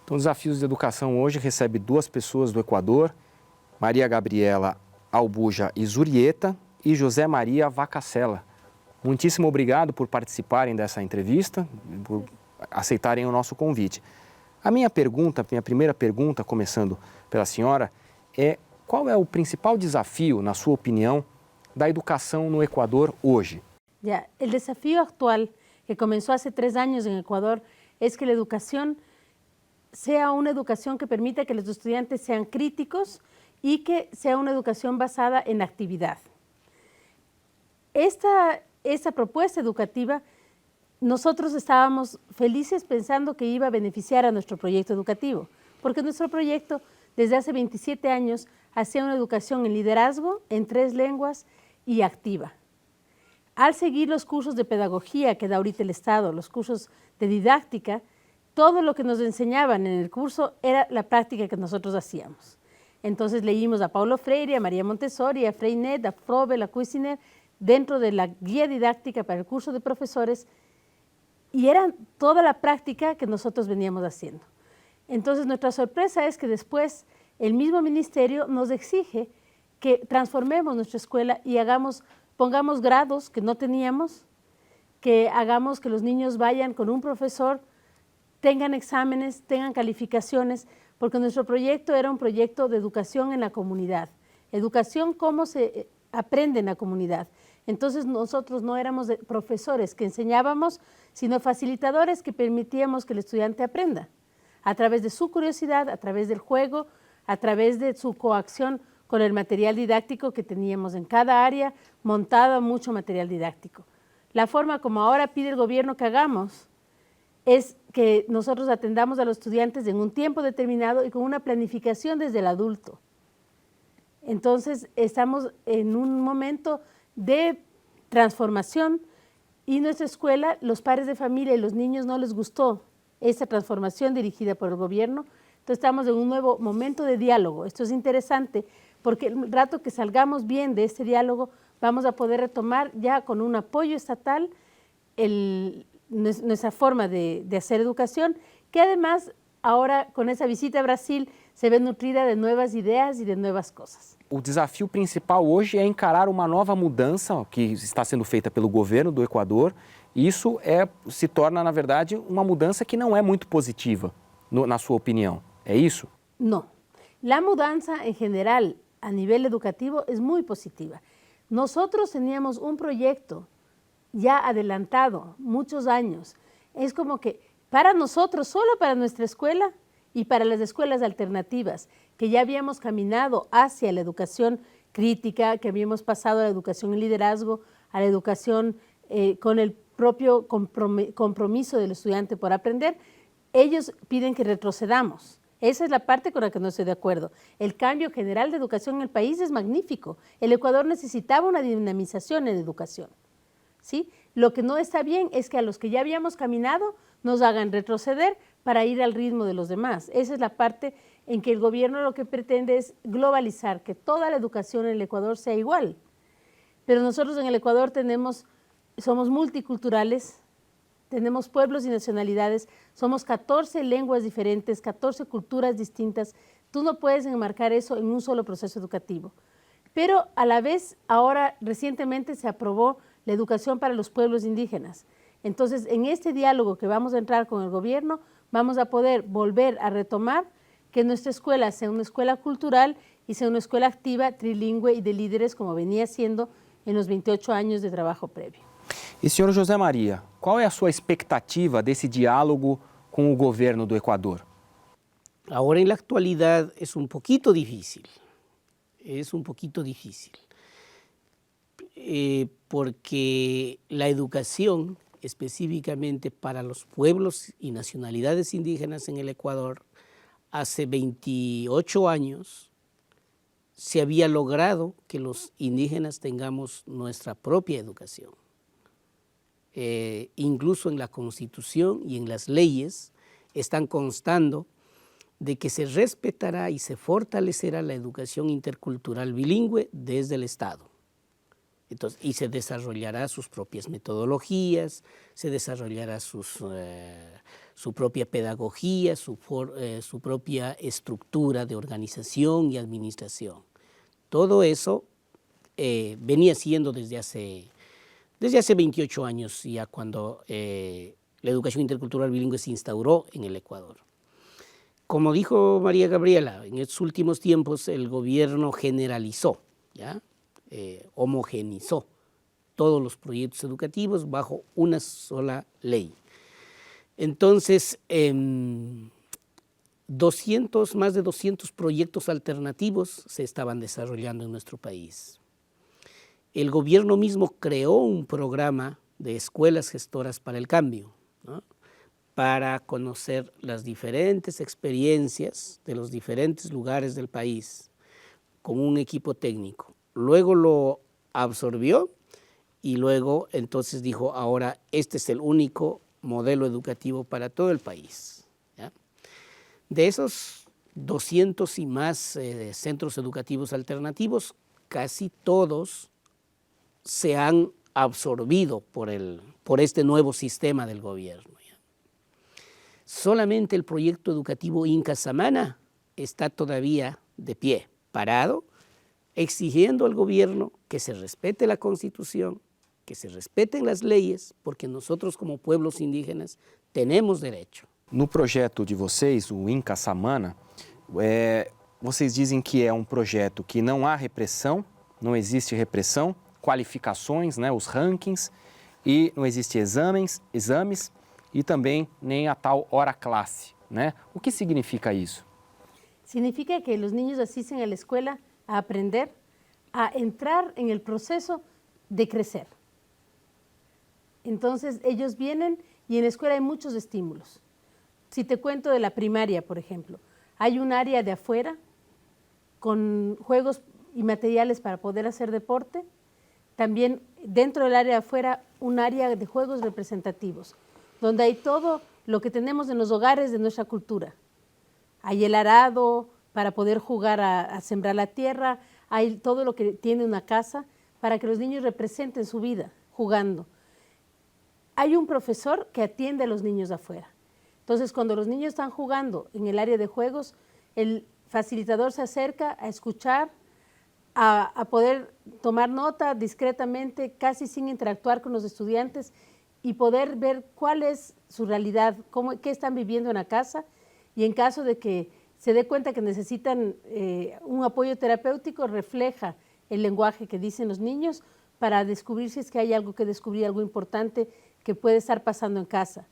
Então, Desafios de Educação hoje recebe duas pessoas do Equador, Maria Gabriela Albuja Izurieta e José Maria Vacacella. Muitíssimo obrigado por participarem dessa entrevista, por aceitarem o nosso convite. A minha primeira pergunta, começando pela senhora, é qual é o principal desafio, na sua opinião, da educação no Equador hoje? Ya, el desafío actual que comenzó hace 3 años en Ecuador es que la educación sea una educación que permita que los estudiantes sean críticos y que sea una educación basada en actividad. Esta propuesta educativa, nosotros estábamos felices pensando que iba a beneficiar a nuestro proyecto educativo, porque nuestro proyecto desde hace 27 años hacía una educación en liderazgo, en 3 lenguas y activa. Al seguir los cursos de pedagogía que da ahorita el Estado, los cursos de didáctica, todo lo que nos enseñaban en el curso era la práctica que nosotros hacíamos. Entonces leímos a Paulo Freire, a María Montessori, a Freinet, a Frobe, a Cuisiner, dentro de la guía didáctica para el curso de profesores, y era toda la práctica que nosotros veníamos haciendo. Entonces nuestra sorpresa es que después el mismo ministerio nos exige que transformemos nuestra escuela y pongamos grados que no teníamos, que hagamos que los niños vayan con un profesor, tengan exámenes, tengan calificaciones, porque nuestro proyecto era un proyecto de educación en la comunidad, educación cómo se aprende en la comunidad. Entonces nosotros no éramos profesores que enseñábamos, sino facilitadores que permitíamos que el estudiante aprenda, a través de su curiosidad, a través del juego, a través de su coacción con el material didáctico que teníamos en cada área, montado mucho material didáctico. La forma como ahora pide el gobierno que hagamos es que nosotros atendamos a los estudiantes en un tiempo determinado y con una planificación desde el adulto. Entonces, estamos en un momento de transformación y nuestra escuela, los padres de familia y los niños no les gustó esa transformación dirigida por el gobierno. Entonces, estamos en un nuevo momento de diálogo. Esto es interesante porque el rato que salgamos bien de este diálogo, vamos a poder retomar ya con un apoyo estatal nuestra forma de hacer educación, que además ahora con esa visita a Brasil se ve nutrida de nuevas ideas e de novas coisas. O desafio principal hoje é encarar uma nova mudança que está sendo feita pelo governo do Equador. E isso se torna, na verdade, uma mudança que não é muito positiva, na sua opinião. É isso? Não. La mudanza en general a nivel educativo es muy positiva. Nosotros teníamos un proyecto ya adelantado, muchos años. Es como que para nosotros, solo para nuestra escuela y para las escuelas alternativas, que ya habíamos caminado hacia la educación crítica, que habíamos pasado a la educación en liderazgo, a la educación con el propio compromiso del estudiante por aprender, ellos piden que retrocedamos. Esa es la parte con la que no estoy de acuerdo. El cambio general de educación en el país es magnífico. El Ecuador necesitaba una dinamización en educación, ¿sí? Lo que no está bien es que a los que ya habíamos caminado nos hagan retroceder para ir al ritmo de los demás. Esa es la parte en que el gobierno lo que pretende es globalizar, que toda la educación en el Ecuador sea igual. Pero nosotros en el Ecuador somos multiculturales, tenemos pueblos y nacionalidades, somos 14 lenguas diferentes, 14 culturas distintas. Tú no puedes enmarcar eso en un solo proceso educativo. Pero a la vez, ahora recientemente se aprobó la educación para los pueblos indígenas. Entonces, en este diálogo que vamos a entrar con el gobierno, vamos a poder volver a retomar que nuestra escuela sea una escuela cultural y sea una escuela activa, trilingüe y de líderes, como venía siendo en los 28 años de trabajo previo. E, senhor José Maria, qual é a sua expectativa desse diálogo com o governo do Equador? Ahora en la actualidad es un poquito difícil, porque la educación específicamente para los pueblos y nacionalidades indígenas en el Ecuador, hace 28 años se había logrado que los indígenas tengamos nuestra propia educación. Incluso en la Constitución y en las leyes están constando de que se respetará y se fortalecerá la educación intercultural bilingüe desde el Estado. Entonces, y se desarrollará sus propias metodologías, se desarrollará su propia pedagogía, su propia estructura de organización y administración. Todo eso venía siendo desde hace 28 años, ya cuando la educación intercultural bilingüe se instauró en el Ecuador. Como dijo María Gabriela, en estos últimos tiempos el gobierno generalizó, ¿ya? Homogenizó todos los proyectos educativos bajo una sola ley. Entonces, más de 200 proyectos alternativos se estaban desarrollando en nuestro país. El gobierno mismo creó un programa de escuelas gestoras para el cambio, ¿no? Para conocer las diferentes experiencias de los diferentes lugares del país con un equipo técnico. Luego lo absorbió y luego entonces dijo, ahora este es el único modelo educativo para todo el país, ¿ya? De esos 200 y más centros educativos alternativos, casi todos se han absorbido por este nuevo sistema del gobierno, ¿ya? Solamente el proyecto educativo Inca Samana está todavía de pie, parado, exigiendo al gobierno que se respete la Constitución, que se respeten las leyes, porque nosotros como pueblos indígenas tenemos derecho. No projeto de vocês, o Inca Samana, vocês dizem que é um projeto que não há repressão, não existe repressão, qualificações, né, os rankings, e não existe exames e também nem a tal hora classe, né? O que significa isso? Significa que los niños asisten a la escuela a aprender, a entrar en el proceso de crecer. Entonces ellos vienen y en la escuela hay muchos estímulos. Si te cuento de la primaria, por ejemplo, hay un área de afuera con juegos y materiales para poder hacer deporte. También dentro del área de afuera un área de juegos representativos, donde hay todo lo que tenemos en los hogares de nuestra cultura. Hay el arado para poder jugar a sembrar la tierra, hay todo lo que tiene una casa para que los niños representen su vida jugando. Hay un profesor que atiende a los niños de afuera. Entonces, cuando los niños están jugando en el área de juegos, el facilitador se acerca a escuchar, a poder tomar nota discretamente, casi sin interactuar con los estudiantes y poder ver cuál es su realidad, qué están viviendo en la casa, y en caso de que se dé cuenta que necesitan un apoyo terapéutico, refleja el lenguaje que dicen los niños para descubrir si es que hay algo que descubrir, algo importante que puede estar pasando en casa,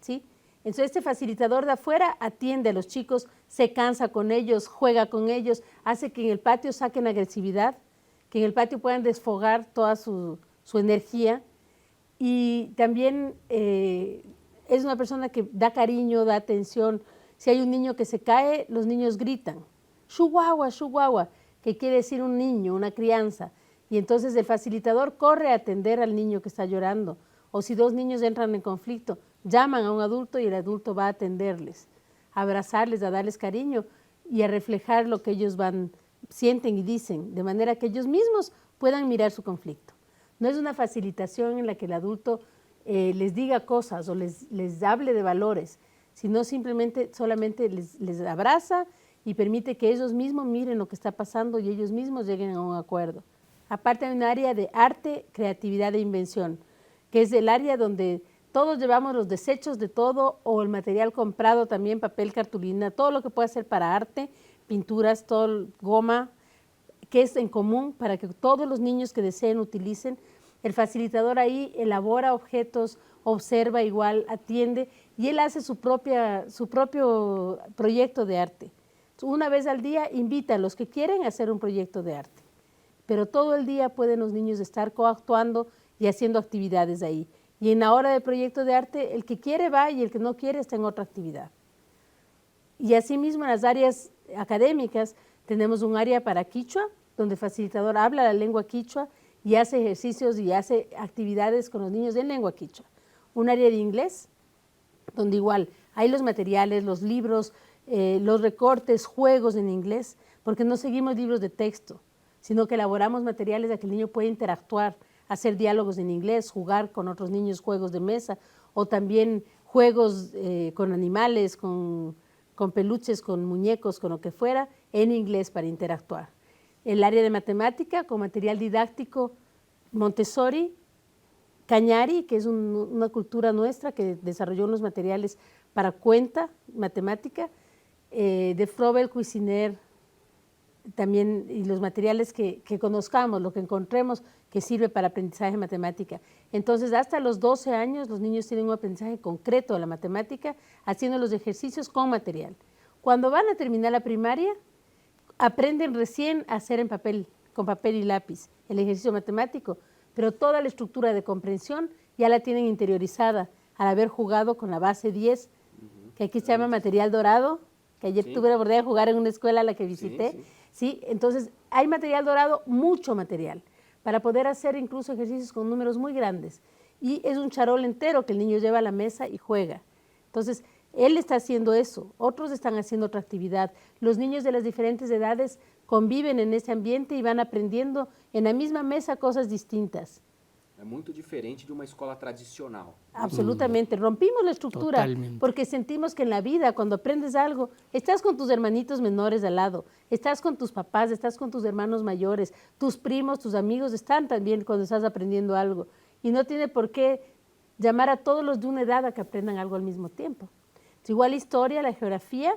¿sí? Entonces este facilitador de afuera atiende a los chicos, se cansa con ellos, juega con ellos, hace que en el patio saquen agresividad, que en el patio puedan desfogar toda su energía, y también es una persona que da cariño, da atención. Si hay un niño que se cae, los niños gritan, "Shuwawa, shuwawa", que quiere decir un niño, una crianza, y entonces el facilitador corre a atender al niño que está llorando, o si dos niños entran en conflicto, llaman a un adulto y el adulto va a atenderles, a abrazarles, a darles cariño y a reflejar lo que ellos sienten y dicen, de manera que ellos mismos puedan mirar su conflicto. No es una facilitación en la que el adulto les diga cosas o les hable de valores, sino solamente les abraza y permite que ellos mismos miren lo que está pasando y ellos mismos lleguen a un acuerdo. Aparte hay un área de arte, creatividad e invención, que es el área donde todos llevamos los desechos de todo o el material comprado también, papel, cartulina, todo lo que pueda ser para arte, pinturas, todo, goma, que es en común para que todos los niños que deseen utilicen. El facilitador ahí elabora objetos, observa igual, atiende y él hace su propio proyecto de arte. Una vez al día invita a los que quieren a hacer un proyecto de arte, pero todo el día pueden los niños estar coactuando y haciendo actividades ahí. Y en la hora del proyecto de arte, el que quiere va y el que no quiere está en otra actividad. Y asimismo en las áreas académicas tenemos un área para quichua, donde el facilitador habla la lengua quichua y hace ejercicios y hace actividades con los niños en lengua quichua. Un área de inglés, donde igual hay los materiales, los libros, los recortes, juegos en inglés, porque no seguimos libros de texto, sino que elaboramos materiales a que el niño pueda interactuar, hacer diálogos en inglés, jugar con otros niños juegos de mesa o también juegos con animales, con peluches, con muñecos, con lo que fuera, en inglés para interactuar. El área de matemática con material didáctico Montessori, Cañari, que es una cultura nuestra que desarrolló unos materiales para cuenta, matemática, de Froebel, Cuisiner, también, y los materiales que conozcamos, lo que encontremos que sirve para aprendizaje matemática. Entonces, hasta los 12 años, los niños tienen un aprendizaje concreto de la matemática, haciendo los ejercicios con material. Cuando van a terminar la primaria, aprenden recién a hacer con papel y lápiz, el ejercicio matemático, pero toda la estructura de comprensión ya la tienen interiorizada al haber jugado con la base 10, que aquí se llama material dorado, que ayer tuve la oportunidad de jugar en una escuela a la que visité. Sí, entonces hay material dorado, mucho material, para poder hacer incluso ejercicios con números muy grandes. Y es un charol entero que el niño lleva a la mesa y juega. Entonces, él está haciendo eso, otros están haciendo otra actividad. Los niños de las diferentes edades conviven en ese ambiente y van aprendiendo en la misma mesa cosas distintas. Es muy diferente de una escuela tradicional. Absolutamente, rompimos la estructura. Totalmente. Porque sentimos que en la vida, cuando aprendes algo, estás con tus hermanitos menores al lado, estás con tus papás, estás con tus hermanos mayores, tus primos, tus amigos están también cuando estás aprendiendo algo. Y no tiene por qué llamar a todos los de una edad a que aprendan algo al mismo tiempo. Igual la historia, la geografía,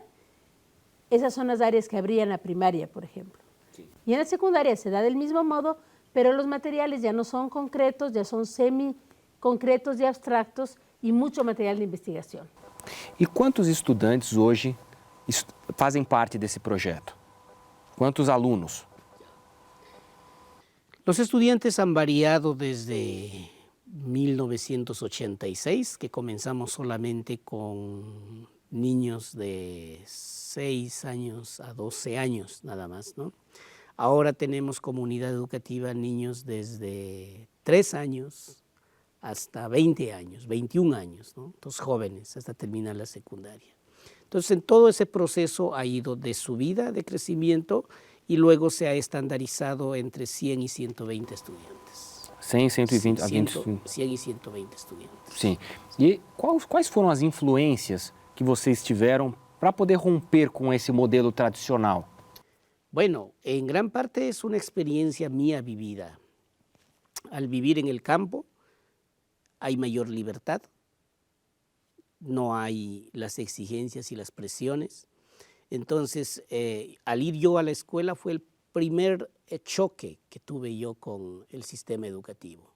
esas son las áreas que habría en la primaria, por ejemplo. Sí. Y en la secundaria se da del mismo modo, pero los materiales ya no son concretos, ya son semi-concretos y abstractos y mucho material de investigación. E quantos estudantes hoje fazem parte desse projeto? ¿Cuántos alunos? Los estudiantes han variado desde 1986, que comenzamos solamente con niños de 6 años a 12 años nada más, ¿no? Ahora tenemos comunidad educativa niños desde 3 años hasta 20 años, 21 años, ¿no? Entonces jóvenes hasta terminar la secundaria. Entonces en todo ese proceso ha ido de subida, de crecimiento, y luego se ha estandarizado entre 100 y 120 estudiantes. 100, 120 a 20. 100 y 120 estudiantes. Sim. E quais foram as influências que vocês tiveram para poder romper com esse modelo tradicional? Bueno, en gran parte es una experiencia mía vivida. Al vivir en el campo hay mayor libertad, no hay las exigencias y las presiones. Entonces, al ir yo a la escuela fue el primer choque que tuve yo con el sistema educativo.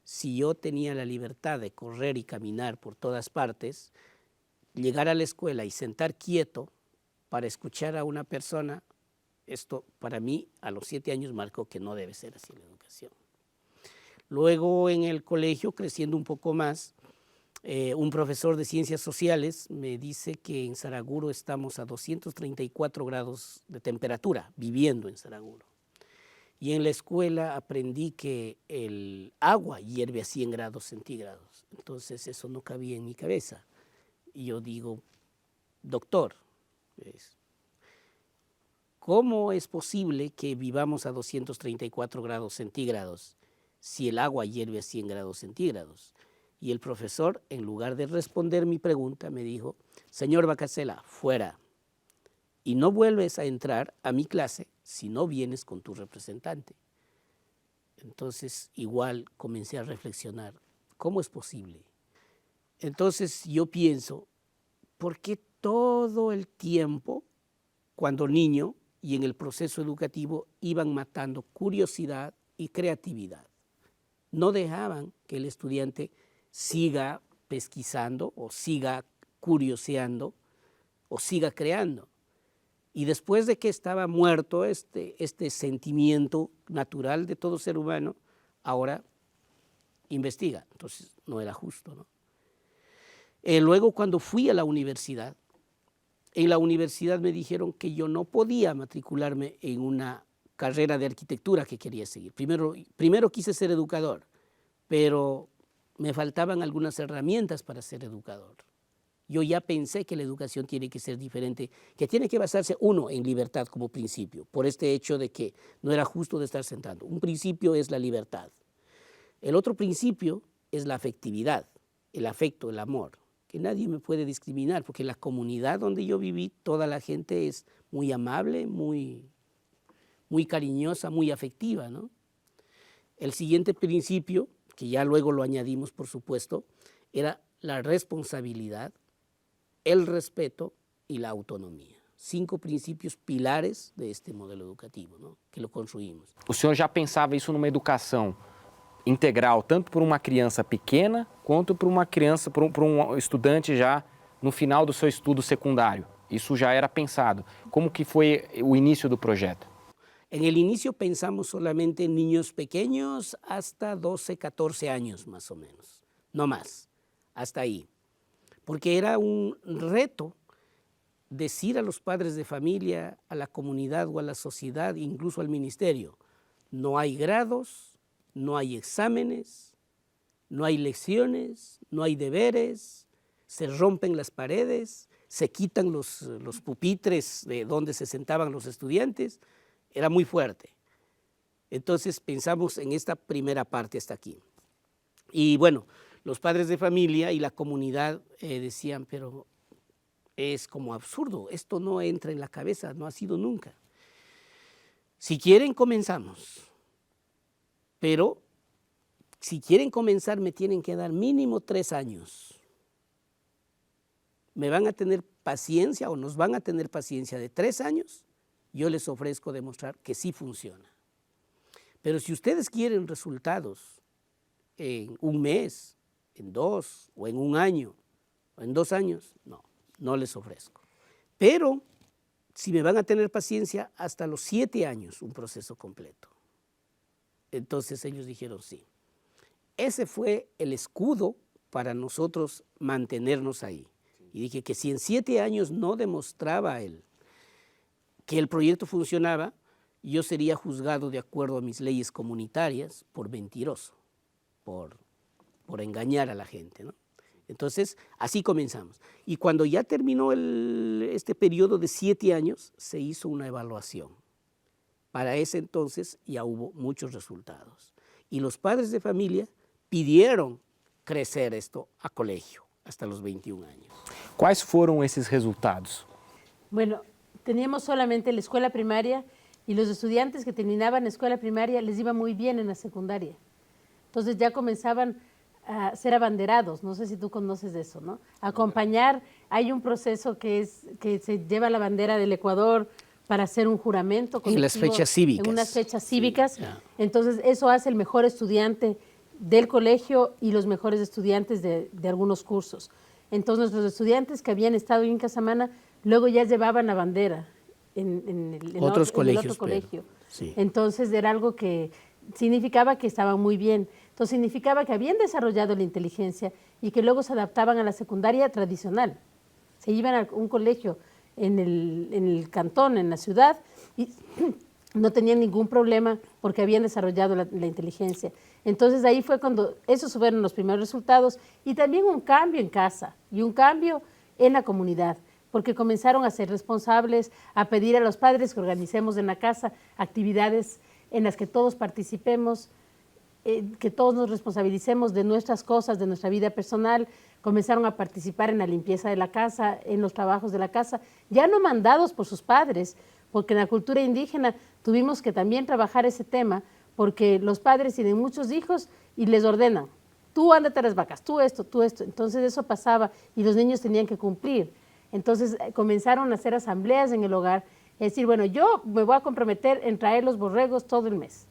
Si yo tenía la libertad de correr y caminar por todas partes, llegar a la escuela y sentar quieto para escuchar a una persona, esto para mí a los 7 años marcó que no debe ser así la educación. Luego en el colegio, creciendo un poco más, un profesor de ciencias sociales me dice que en Saraguro estamos a 234 grados de temperatura, viviendo en Saraguro. Y en la escuela aprendí que el agua hierve a 100 grados centígrados. Entonces eso no cabía en mi cabeza. Y yo digo, doctor, ¿cómo es posible que vivamos a 234 grados centígrados si el agua hierve a 100 grados centígrados? Y el profesor, en lugar de responder mi pregunta, me dijo, señor Vacasela, fuera. Y no vuelves a entrar a mi clase si no vienes con tu representante. Entonces, igual comencé a reflexionar, ¿cómo es posible? Entonces, yo pienso, ¿por qué todo el tiempo, cuando niño y en el proceso educativo, iban matando curiosidad y creatividad? No dejaban que el estudiante siga pesquisando o siga curioseando o siga creando. Y después de que estaba muerto este sentimiento natural de todo ser humano, ahora investiga. Entonces no era justo, ¿no? Luego cuando fui a la universidad, en la universidad me dijeron que yo no podía matricularme en una carrera de arquitectura que quería seguir. Primero quise ser educador, pero me faltaban algunas herramientas para ser educador. Yo ya pensé que la educación tiene que ser diferente, que tiene que basarse, uno, en libertad como principio, por este hecho de que no era justo de estar sentando. Un principio es la libertad. El otro principio es la afectividad, el afecto, el amor. que nadie me puede discriminar, porque la comunidad donde yo viví, toda la gente es muy amable, muy cariñosa, muy afectiva, ¿no? El siguiente principio, que ya luego lo añadimos, por supuesto, era la responsabilidad, el respeto y la autonomía. 5 principios pilares de este modelo educativo, ¿no?, que lo construímos. O senhor já pensava isso numa educação integral, tanto para uma criança pequena, quanto para uma criança, para um estudante já no final do seu estudo secundário? Isso já era pensado. Como que foi o início do projeto? En el inicio pensamos solamente en niños pequeños hasta 12, 14 años más o menos, no más, hasta ahí. Porque era un reto decir a los padres de familia, a la comunidad o a la sociedad, incluso al ministerio, no hay grados, no hay exámenes, no hay lecciones, no hay deberes, se rompen las paredes, se quitan los pupitres de donde se sentaban los estudiantes. Era muy fuerte. Entonces pensamos en esta primera parte hasta aquí. Y bueno, los padres de familia y la comunidad decían, pero es como absurdo, esto no entra en la cabeza, no ha sido nunca. Si quieren, comenzamos. Pero si quieren comenzar, me tienen que dar mínimo 3 años. Me van a tener paciencia o nos van a tener paciencia de 3 años, yo les ofrezco demostrar que sí funciona. Pero si ustedes quieren resultados en 1 mes, en 2, o en 1 año, o en 2 años, no les ofrezco. Pero si me van a tener paciencia, hasta los 7 años, un proceso completo. Entonces ellos dijeron sí. Ese fue el escudo para nosotros mantenernos ahí. Y dije que si en 7 años no demostraba él que el proyecto funcionaba, yo sería juzgado de acuerdo a mis leyes comunitarias por mentiroso, por engañar a la gente, ¿no? Entonces, así comenzamos. Y cuando ya terminó este periodo de 7 años, se hizo una evaluación. Para ese entonces ya hubo muchos resultados. Y los padres de familia pidieron crecer esto a colegio hasta los 21 años. Quais foram esses resultados? Bueno, teníamos solamente la escuela primaria y los estudiantes que terminaban la escuela primaria les iba muy bien en la secundaria. Entonces ya comenzaban a ser abanderados, no sé si tú conoces de eso, ¿no? Acompañar, hay un proceso que se lleva la bandera del Ecuador para hacer un juramento en las fechas cívicas. En unas fechas cívicas. Sí, yeah. Entonces eso hace el mejor estudiante del colegio y los mejores estudiantes de algunos cursos. Entonces nuestros estudiantes que habían estado en Casamana luego ya llevaban la bandera en el otro colegio. Sí. Entonces era algo que significaba que estaban muy bien. Entonces significaba que habían desarrollado la inteligencia y que luego se adaptaban a la secundaria tradicional. Se iban a un colegio en el cantón, en la ciudad, y no tenían ningún problema porque habían desarrollado la inteligencia. Entonces ahí fue cuando esos fueron los primeros resultados y también un cambio en casa y un cambio en la comunidad, porque comenzaron a ser responsables, a pedir a los padres que organicemos en la casa actividades en las que todos participemos, que todos nos responsabilicemos de nuestras cosas, de nuestra vida personal. Comenzaron a participar en la limpieza de la casa, en los trabajos de la casa, ya no mandados por sus padres, porque en la cultura indígena tuvimos que también trabajar ese tema, porque los padres tienen muchos hijos y les ordenan, tú ándate a las vacas, tú esto, entonces eso pasaba y los niños tenían que cumplir. Entonces comenzaron a hacer asambleas en el hogar, es decir, bueno, yo me voy a comprometer en traer los borregos todo el mes,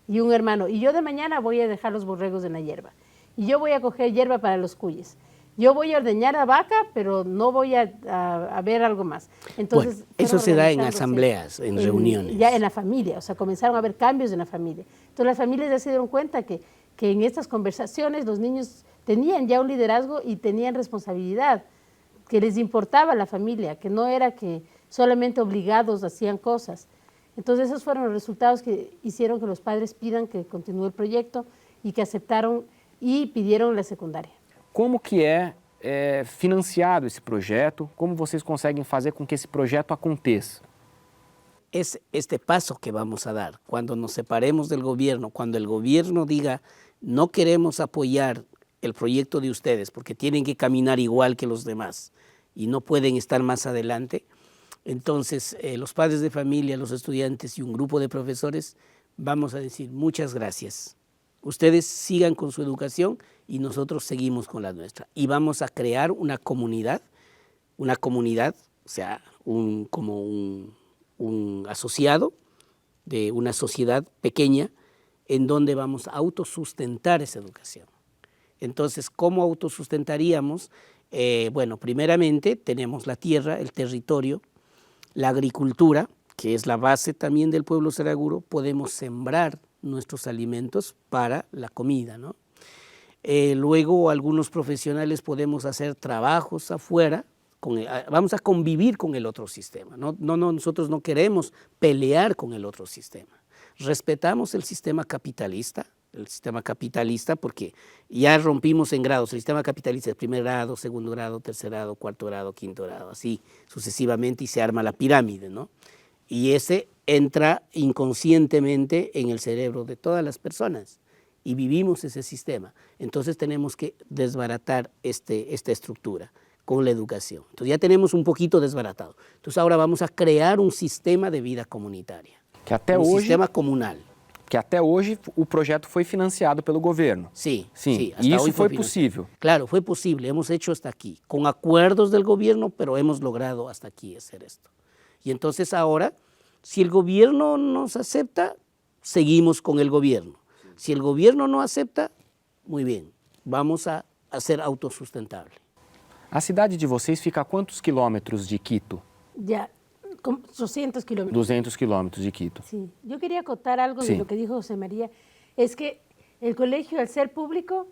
y un hermano, y yo de mañana voy a dejar los borregos en la hierba, y yo voy a coger hierba para los cuyes, yo voy a ordeñar a vaca, pero no voy a ver algo más. Entonces, bueno, eso se da en asambleas, en reuniones. Ya en la familia, o sea, comenzaron a haber cambios en la familia. Entonces las familias ya se dieron cuenta que en estas conversaciones los niños tenían ya un liderazgo y tenían responsabilidad, que les importaba la familia, que no era que solamente obligados hacían cosas. Entonces esos fueron los resultados que hicieron que los padres pidan que continúe el proyecto y que aceptaron y pidieron la secundaria. Como que é financiado esse projeto? Como vocês conseguem fazer com que esse projeto aconteça? Es este paso que vamos a dar, cuando nos separemos del gobierno, cuando el gobierno diga no queremos apoyar el proyecto de ustedes, porque tienen que caminar igual que los demás y no pueden estar más adelante. Entonces, los padres de familia, los estudiantes y un grupo de profesores vamos a decir muchas gracias. Ustedes sigan con su educación y nosotros seguimos con la nuestra. Y vamos a crear una comunidad, o sea, como un asociado de una sociedad pequeña en donde vamos a autosustentar esa educación. Entonces, ¿cómo autosustentaríamos? Bueno, primeramente tenemos la tierra, el territorio, la agricultura, que es la base también del pueblo saraguro. Podemos sembrar nuestros alimentos para la comida, ¿no? Luego, algunos profesionales podemos hacer trabajos afuera, vamos a convivir con el otro sistema. Nosotros no queremos pelear con el otro sistema. Respetamos el sistema capitalista porque ya rompimos en grados. El sistema capitalista es primer grado, segundo grado, tercer grado, cuarto grado, quinto grado, así sucesivamente, y se arma la pirámide, ¿no? Y ese entra inconscientemente en el cerebro de todas las personas y vivimos ese sistema. Entonces tenemos que desbaratar esta estructura con la educación. Entonces ya tenemos un poquito desbaratado. Entonces ahora vamos a crear un sistema de vida comunitaria. Sistema comunal. Que até hoje o projeto foi financiado pelo governo. Sí. E isso foi possível. Claro, fue posible. Hemos hecho hasta aquí, con acuerdos del gobierno, pero hemos logrado hasta aquí hacer esto. Y entonces ahora, si el gobierno nos acepta, seguimos con el gobierno. Si el gobierno no acepta, muy bien, vamos a ser autosustentable. A cidade de vocês fica a quantos quilômetros de Quito? Ya, 200 kilómetros. 200 kilómetros de Quito. Sí, yo quería acotar algo de lo que dijo José María. Es que el colegio, al ser público,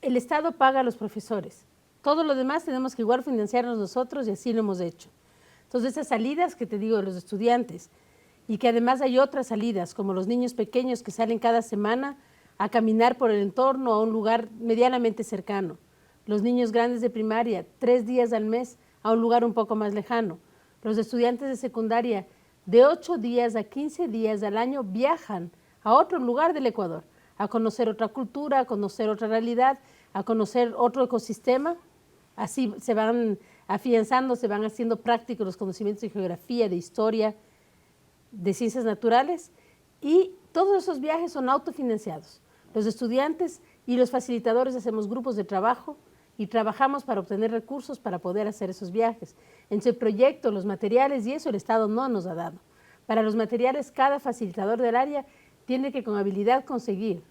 el Estado paga a los profesores. Todo lo demás tenemos que igual financiarnos nosotros y así lo hemos hecho. Entonces, esas salidas que te digo de los estudiantes, y que además hay otras salidas, como los niños pequeños que salen cada semana a caminar por el entorno a un lugar medianamente cercano. Los niños grandes de primaria, 3 días al mes a un lugar un poco más lejano. Los estudiantes de secundaria, de 8 días a 15 días al año, viajan a otro lugar del Ecuador, a conocer otra cultura, a conocer otra realidad, a conocer otro ecosistema. Así se van afianzando, se van haciendo prácticos los conocimientos de geografía, de historia, de ciencias naturales, y todos esos viajes son autofinanciados. Los estudiantes y los facilitadores hacemos grupos de trabajo y trabajamos para obtener recursos para poder hacer esos viajes. En ese proyecto, los materiales y eso el Estado no nos ha dado. Para los materiales, cada facilitador del área tiene que con habilidad conseguir.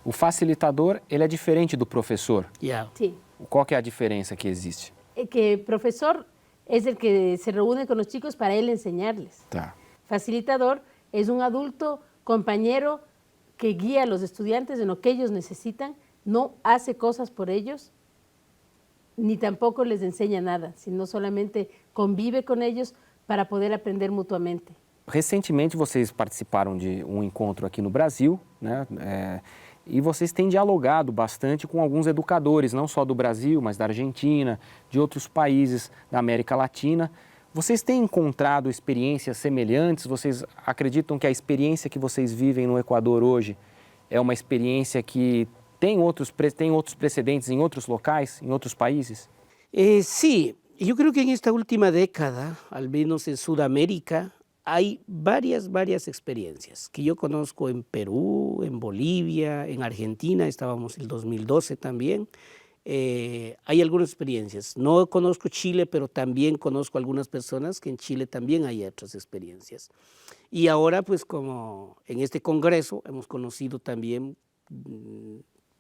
O facilitador, ele é diferente do professor? Sí. Qual que é a diferença que existe? Que el profesor es el que se reúne con los chicos para él enseñarles. Tá. Facilitador es un adulto compañero que guía a los estudiantes en lo que ellos necesitan, no hace cosas por ellos, ni tampoco les enseña nada, sino solamente convive con ellos para poder aprender mutuamente. Recentemente vocês participaram de um encontro aqui no Brasil, né? E vocês têm dialogado bastante com alguns educadores, não só do Brasil, mas da Argentina, de outros países da América Latina. Vocês têm encontrado experiências semelhantes? Vocês acreditam que a experiência que vocês vivem no Equador hoje é uma experiência que tem outros precedentes em outros locais, em outros países? Sí, yo creo que en esta última década, al menos en Sudamérica, hay varias experiencias que yo conozco en Perú, en Bolivia, en Argentina, estábamos en el 2012 también. Hay algunas experiencias. No conozco Chile, pero también conozco algunas personas que en Chile también hay otras experiencias. Y ahora, pues como en este congreso hemos conocido también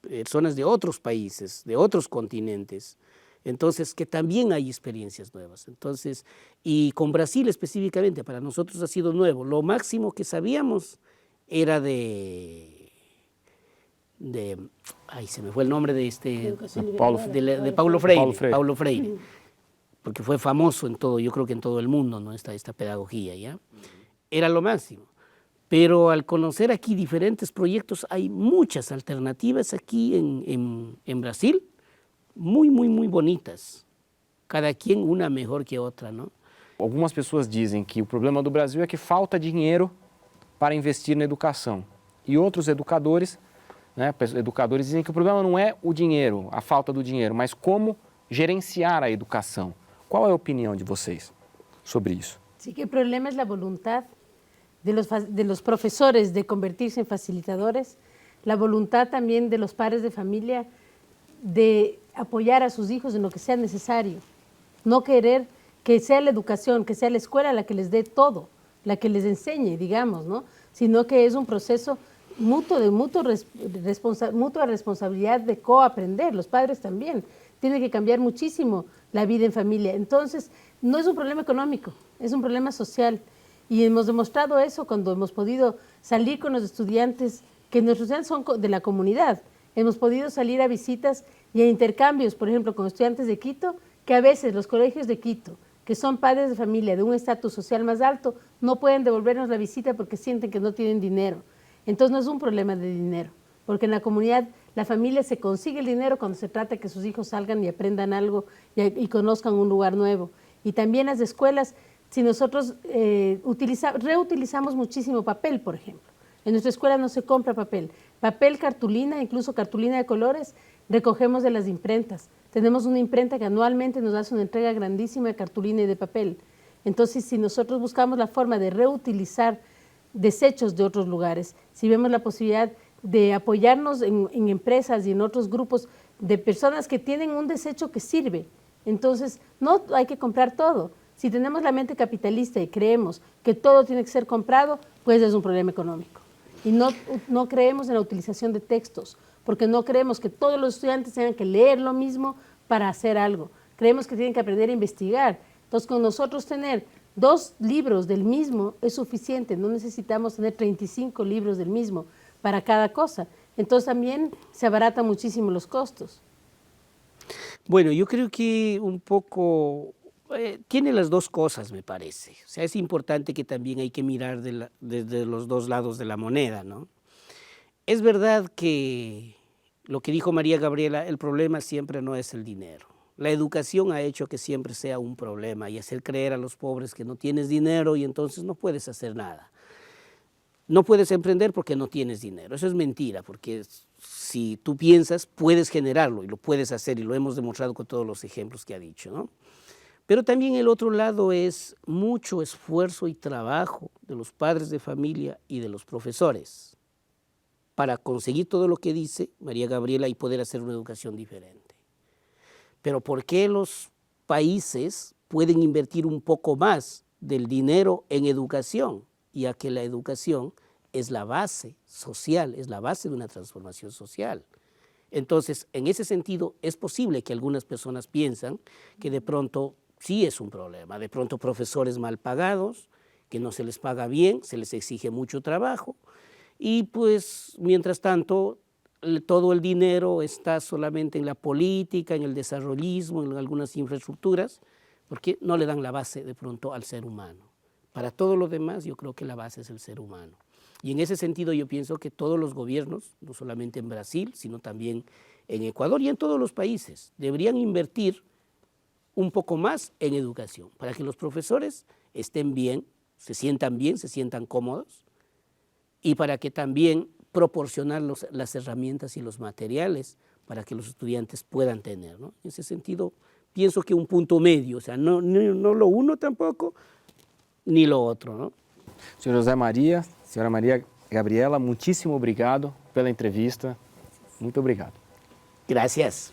personas de otros países, de otros continentes, entonces que también hay experiencias nuevas. Entonces, y con Brasil específicamente, para nosotros ha sido nuevo. Lo máximo que sabíamos era ay, se me fue el nombre de Paulo Freire, porque fue famoso en todo, yo creo que en todo el mundo, ¿no? esta pedagogía, ¿ya? Era lo máximo. Pero al conocer aquí diferentes proyectos, hay muchas alternativas aquí en Brasil, muy bonitas, cada quien una mejor que otra, ¿no? Algumas pessoas dizem que o problema do Brasil é que falta dinheiro para investir na educação. E outros educadores né? Educadores dizem que o problema não é o dinheiro, a falta do dinheiro, mas como gerenciar a educação. Qual é a opinião de vocês sobre isso? Sí que el problema es la voluntad de los profesores de convertirse en facilitadores, la voluntad también de los padres de familia de apoyar a sus hijos en lo que sea necesario, no querer que sea la educación, que sea la escuela la que les dé todo, la que les enseñe, digamos, ¿no? Sino que es un proceso mutuo, de mutua responsabilidad de coaprender, los padres también. Tiene que cambiar muchísimo la vida en familia. Entonces, no es un problema económico, es un problema social. Y hemos demostrado eso cuando hemos podido salir con los estudiantes, que nuestros estudiantes son de la comunidad. Hemos podido salir a visitas y a intercambios, por ejemplo, con estudiantes de Quito, que a veces los colegios de Quito, que son padres de familia de un estatus social más alto, no pueden devolvernos la visita porque sienten que no tienen dinero. Entonces no es un problema de dinero, porque en la comunidad la familia se consigue el dinero cuando se trata de que sus hijos salgan y aprendan algo y conozcan un lugar nuevo. Y también las escuelas, si nosotros reutilizamos muchísimo papel, por ejemplo. En nuestra escuela no se compra papel. Papel, cartulina, incluso cartulina de colores, recogemos de las imprentas. Tenemos una imprenta que anualmente nos hace una entrega grandísima de cartulina y de papel. Entonces, si nosotros buscamos la forma de reutilizar desechos de otros lugares, si vemos la posibilidad de apoyarnos en empresas y en otros grupos de personas que tienen un desecho que sirve, entonces no hay que comprar todo. Si tenemos la mente capitalista y creemos que todo tiene que ser comprado, pues es un problema económico. Y no creemos en la utilización de textos, porque no creemos que todos los estudiantes tengan que leer lo mismo para hacer algo. Creemos que tienen que aprender a investigar. Entonces, con nosotros tener 2 libros del mismo es suficiente, no necesitamos tener 35 libros del mismo para cada cosa. Entonces, también se abaratan muchísimo los costos. Bueno, yo creo que un poco tiene las dos cosas, me parece. O sea, es importante que también hay que mirar desde los dos lados de la moneda, ¿no? Es verdad que lo que dijo María Gabriela, el problema siempre no es el dinero. La educación ha hecho que siempre sea un problema y hacer creer a los pobres que no tienes dinero y entonces no puedes hacer nada. No puedes emprender porque no tienes dinero. Eso es mentira, porque si tú piensas, puedes generarlo y lo puedes hacer y lo hemos demostrado con todos los ejemplos que ha dicho, ¿no? Pero también el otro lado es mucho esfuerzo y trabajo de los padres de familia y de los profesores para conseguir todo lo que dice María Gabriela y poder hacer una educación diferente. Pero ¿por qué los países pueden invertir un poco más del dinero en educación? Ya que la educación es la base social, es la base de una transformación social. Entonces, en ese sentido, es posible que algunas personas piensan que de pronto sí es un problema, de pronto profesores mal pagados, que no se les paga bien, se les exige mucho trabajo, y pues, mientras tanto, todo el dinero está solamente en la política, en el desarrollismo, en algunas infraestructuras, porque no le dan la base de pronto al ser humano. Para todo lo demás, yo creo que la base es el ser humano. Y en ese sentido yo pienso que todos los gobiernos, no solamente en Brasil, sino también en Ecuador y en todos los países, deberían invertir un poco más en educación, para que los profesores estén bien, se sientan cómodos, y para que también proporcionar las herramientas y los materiales para que los estudiantes puedan tener, ¿no? En ese sentido, pienso que un punto medio, o sea, no lo uno tampoco, ni lo otro, ¿no? Senhor José Maria, senhora Maria Gabriela, muitíssimo obrigado pela entrevista. Muito obrigado. Gracias.